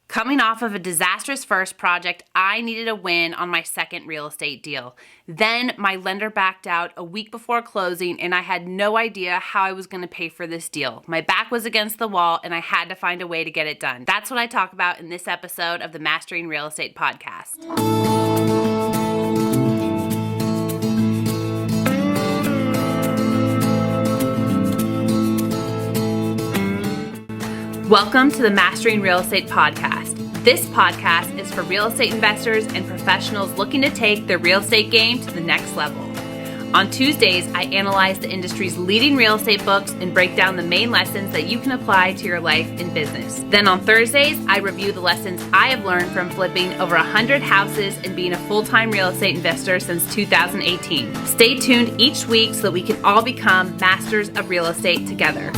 Coming off of a disastrous first project, I needed a win on my second real estate deal. Then my lender backed out a week before closing, and I had no idea how I was going to pay for this deal. My back was against the wall, and I had to find a way to get it done. That's what I talk about in this episode of the Mastering Real Estate podcast. Welcome to the Mastering Real Estate podcast. This podcast is for real estate investors and professionals looking to take their real estate game to the next level. On Tuesdays, I analyze the industry's leading real estate books and break down the main lessons that you can apply to your life and business. Then on Thursdays, I review the lessons I have learned from flipping over 100 houses and being a full-time real estate investor since 2018. Stay tuned each week so that we can all become masters of real estate together.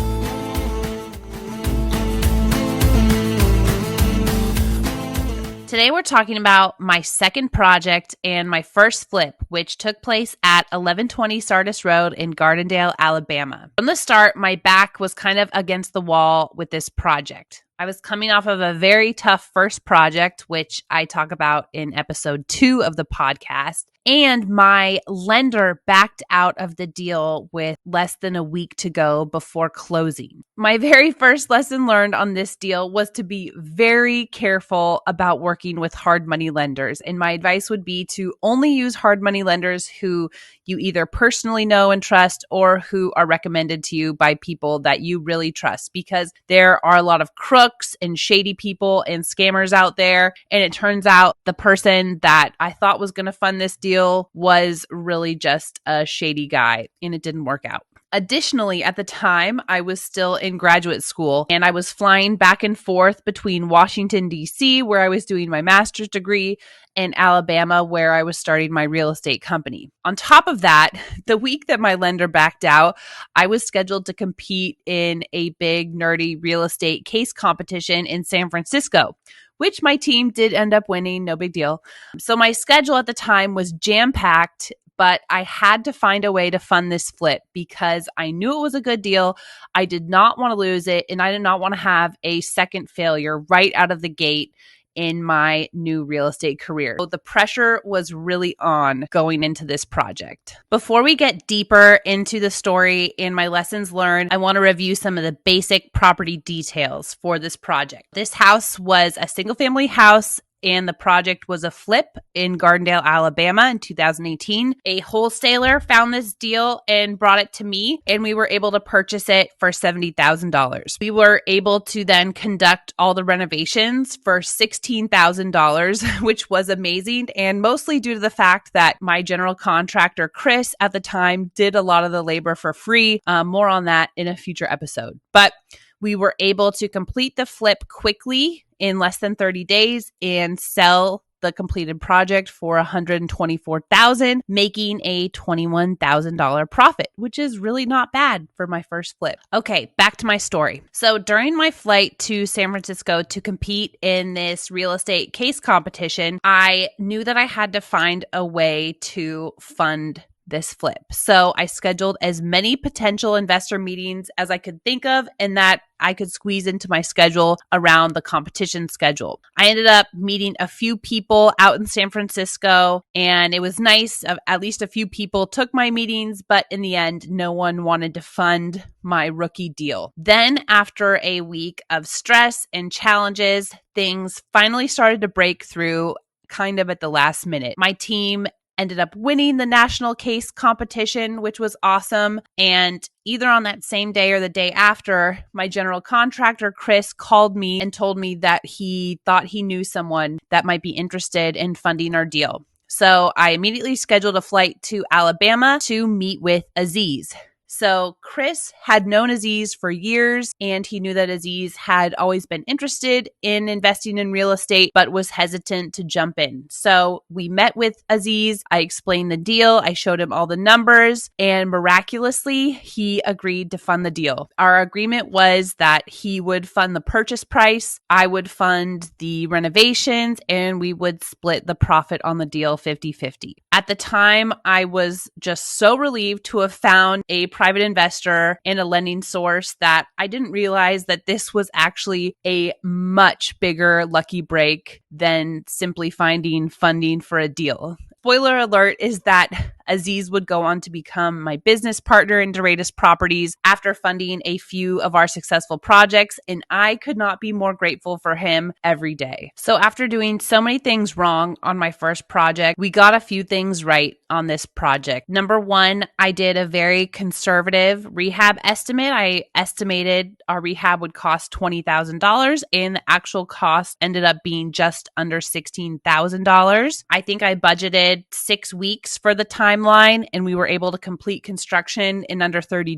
Today we're talking about my second project and my first flip, which took place at 1120 Sardis Rd in Gardendale, Alabama. From the start, my back was kind of against the wall with this project. I was coming off of a very tough first project, which I talk about in episode 2 of the podcast. And my lender backed out of the deal with less than a week to go before closing. My very first lesson learned on this deal was to be very careful about working with hard money lenders. And my advice would be to only use hard money lenders who you either personally know and trust or who are recommended to you by people that you really trust, because there are a lot of crooks and shady people and scammers out there. And it turns out the person that I thought was going to fund this deal was really just a shady guy, and it didn't work out. Additionally, at the time, I was still in graduate school and I was flying back and forth between Washington, D.C., where I was doing my master's degree, and Alabama, where I was starting my real estate company. On top of that, the week that my lender backed out, I was scheduled to compete in a big nerdy real estate case competition in San Francisco, which my team did end up winning, no big deal. So my schedule at the time was jam-packed, but I had to find a way to fund this flip because I knew it was a good deal. I did not want to lose it, and I did not want to have a second failure right out of the gate in my new real estate career. So the pressure was really on going into this project. Before we get deeper into the story and my lessons learned, I want to review some of the basic property details for this project. This house was a single family house, and the project was a flip in Gardendale, Alabama in 2018. A wholesaler found this deal and brought it to me, and we were able to purchase it for $70,000. We were able to then conduct all the renovations for $16,000, which was amazing, and mostly due to the fact that my general contractor, Chris, at the time did a lot of the labor for free. More on that in a future episode. But we were able to complete the flip quickly in less than 30 days and sell the completed project for $124,000, making a $21,000 profit, which is really not bad for my first flip. Okay, back to my story. So during my flight to San Francisco to compete in this real estate case competition, I knew that I had to find a way to fund this flip. So I scheduled as many potential investor meetings as I could think of and that I could squeeze into my schedule around the competition schedule. I ended up meeting a few people out in San Francisco, and it was nice. At least a few people took my meetings, but in the end, no one wanted to fund my rookie deal. Then after a week of stress and challenges, things finally started to break through kind of at the last minute. My team ended up winning the national case competition, which was awesome. And either on that same day or the day after, my general contractor, Chris, called me and told me that he thought he knew someone that might be interested in funding our deal. So I immediately scheduled a flight to Alabama to meet with Aziz. So Chris had known Aziz for years, and he knew that Aziz had always been interested in investing in real estate, but was hesitant to jump in. So we met with Aziz. I explained the deal. I showed him all the numbers, and miraculously, he agreed to fund the deal. Our agreement was that he would fund the purchase price, I would fund the renovations, and we would split the profit on the deal 50-50. At the time, I was just so relieved to have found a private investor and a lending source that I didn't realize that this was actually a much bigger lucky break than simply finding funding for a deal. Spoiler alert is that Aziz would go on to become my business partner in Doratus Properties after funding a few of our successful projects, and I could not be more grateful for him every day. So after doing so many things wrong on my first project, we got a few things right on this project. Number one, I did a very conservative rehab estimate. I estimated our rehab would cost $20,000, and the actual cost ended up being just under $16,000. I think I budgeted 6 weeks for the timeline, and we were able to complete construction in under 30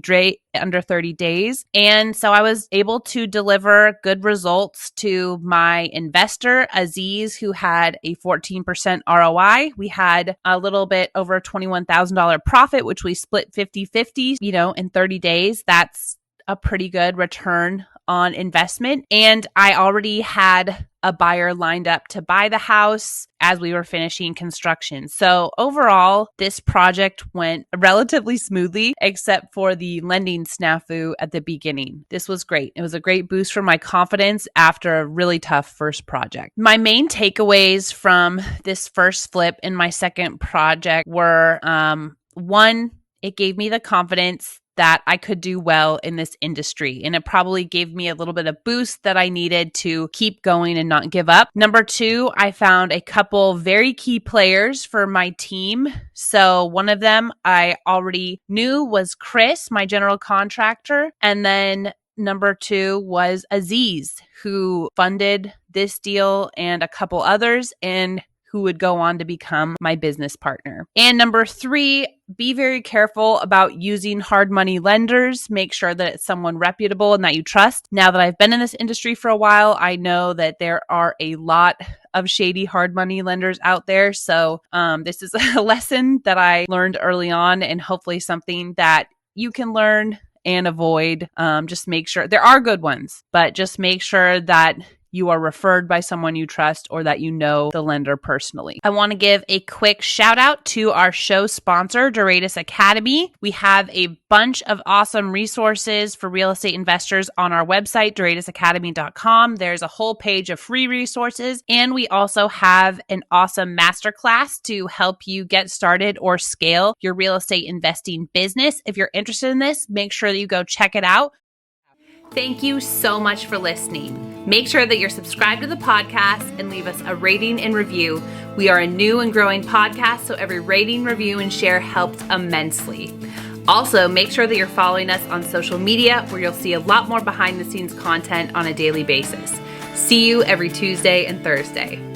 days. And so I was able to deliver good results to my investor, Aziz, who had a 14% ROI. We had a little bit over a $21,000 profit, which we split 50-50, in 30 days. That's a pretty good return on investment. And I already had a buyer lined up to buy the house as we were finishing construction. So overall, this project went relatively smoothly, except for the lending snafu at the beginning. This was great. It was a great boost for my confidence after a really tough first project. My main takeaways from this first flip in my second project were, one, it gave me the confidence that I could do well in this industry. And it probably gave me a little bit of boost that I needed to keep going and not give up. Number two, I found a couple very key players for my team. So one of them I already knew was Chris, my general contractor. And then number two was Aziz, who funded this deal and a couple others, and who would go on to become my business partner. And number three, be very careful about using hard money lenders. Make sure that it's someone reputable and that you trust. Now that I've been in this industry for a while, I know that there are a lot of shady hard money lenders out there. So this is a lesson that I learned early on, and hopefully something that you can learn and avoid. Just make sure there are good ones, but just make sure that you are referred by someone you trust or that you know the lender personally. I want to give a quick shout out to our show sponsor, Doratus Academy. We have a bunch of awesome resources for real estate investors on our website, doratusacademy.com. There's a whole page of free resources, and we also have an awesome masterclass to help you get started or scale your real estate investing business. If you're interested in this, make sure that you go check it out. Thank you so much for listening. Make sure that you're subscribed to the podcast and leave us a rating and review. We are a new and growing podcast, so every rating, review, and share helps immensely. Also, make sure that you're following us on social media, where you'll see a lot more behind the scenes content on a daily basis. See you every Tuesday and Thursday.